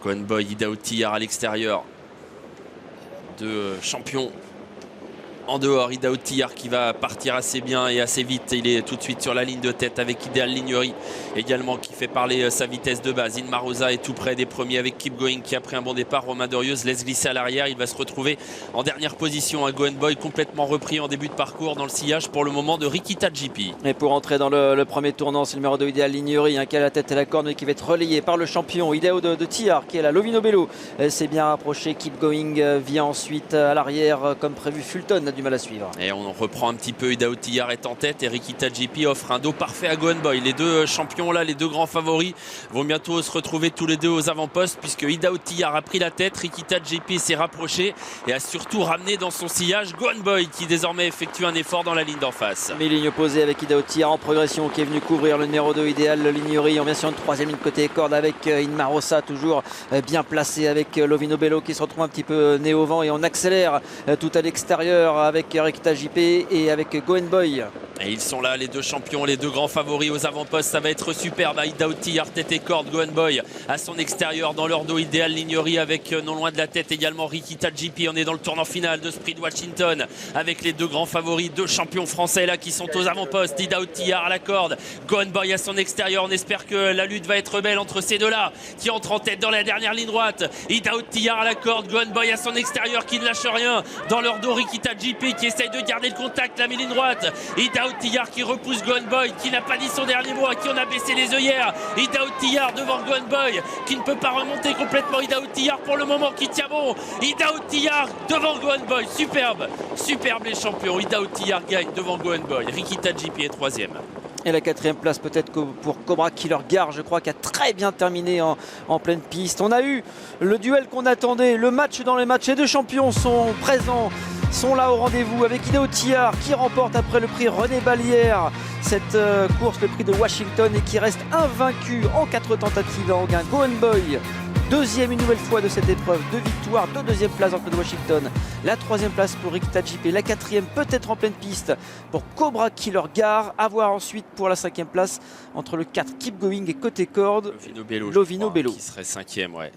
Gohan Boy, Iddao Tillard à l'extérieur. Deux champions en dehors. Iddao Tillard qui va partir assez bien et assez vite. Il est tout de suite sur la ligne de tête avec Ideal Lignery également qui fait parler sa vitesse de base. Inma Rosa est tout près des premiers avec Keep Going qui a pris un bon départ. Romain Dorieux laisse glisser à l'arrière. Il va se retrouver en dernière position. Un Gohan Boy complètement repris en début de parcours dans le sillage pour le moment de Rikita GP. Et pour entrer dans le premier tournant, c'est le numéro 2 Ideal Lignery qui a la tête et la corne et qui va être relayé par le champion Iddao de Tillard qui est là. Lovino Bello s'est bien rapproché. Keep Going vient ensuite à l'arrière comme prévu. Fulton a du mal à suivre. Et on reprend un petit peu. Iddao Tillard est en tête et Rikita GP offre un dos parfait à Gohan Boy. Les deux champions là, les deux grands favoris vont bientôt se retrouver tous les deux aux avant-postes puisque Iddao Tillard a pris la tête, Rikita GP s'est rapproché et a surtout ramené dans son sillage Gohan Boy qui désormais effectue un effort dans la ligne d'en face. Mais ligne opposée avec Iddao Tillard en progression qui est venu couvrir le numéro 2 Ideal Lignery. On vient sur une troisième ligne côté corde avec Inma Rosa toujours bien placé avec Lovino Bello qui se retrouve un petit peu nez au vent et on accélère tout à l'extérieur avec Rikita JP et avec Gohan Boy. Et ils sont là, les deux champions, les deux grands favoris aux avant-postes. Ça va être superbe. Iddao Tillard, tête et corde. Gohan Boy à son extérieur dans leur dos. Ideal Lignery avec non loin de la tête également Rikita GP. On est dans le tournant final de Sprint Washington avec les deux grands favoris, deux champions français là qui sont aux avant-postes. Iddao Tillard à la corde. Gohan Boy à son extérieur. On espère que la lutte va être belle entre ces deux-là qui entrent en tête dans la dernière ligne droite. Iddao Tillard à la corde. Gohan Boy à son extérieur qui ne lâche rien. Dans leur dos, Rikita GP qui essaye de garder le contact, la ligne droite. Iddao Tillard qui repousse Gohan Boy qui n'a pas dit son dernier mot, à qui on a baissé les œillères. Iddao Tillard devant Gohan Boy qui ne peut pas remonter complètement. Iddao Tillard pour le moment qui tient bon. Iddao Tillard devant Gohan Boy. Superbe, superbe les champions. Iddao Tillard gagne devant Gohan Boy. Rikita GP est troisième. Et la quatrième place peut-être pour Cobra Killer Gar, je crois, qui a très bien terminé en pleine piste. On a eu le duel qu'on attendait, le match dans les matchs. Les deux champions sont présents, sont là au rendez-vous avec Iddao Tillard qui remporte après le prix René Ballière cette course, le prix de Washington et qui reste invaincu en 4 tentatives en gain. Gohan Boy, deuxième une nouvelle fois de cette épreuve, 2 victoires, 2 deuxième places entre Washington, la troisième place pour Rikita JP, la quatrième peut-être en pleine piste pour Cobra Killer Gar, à voir ensuite pour la cinquième place entre le 4 Keep Going et côté corde Lovino Bello, Lovino Bello qui serait cinquième, ouais.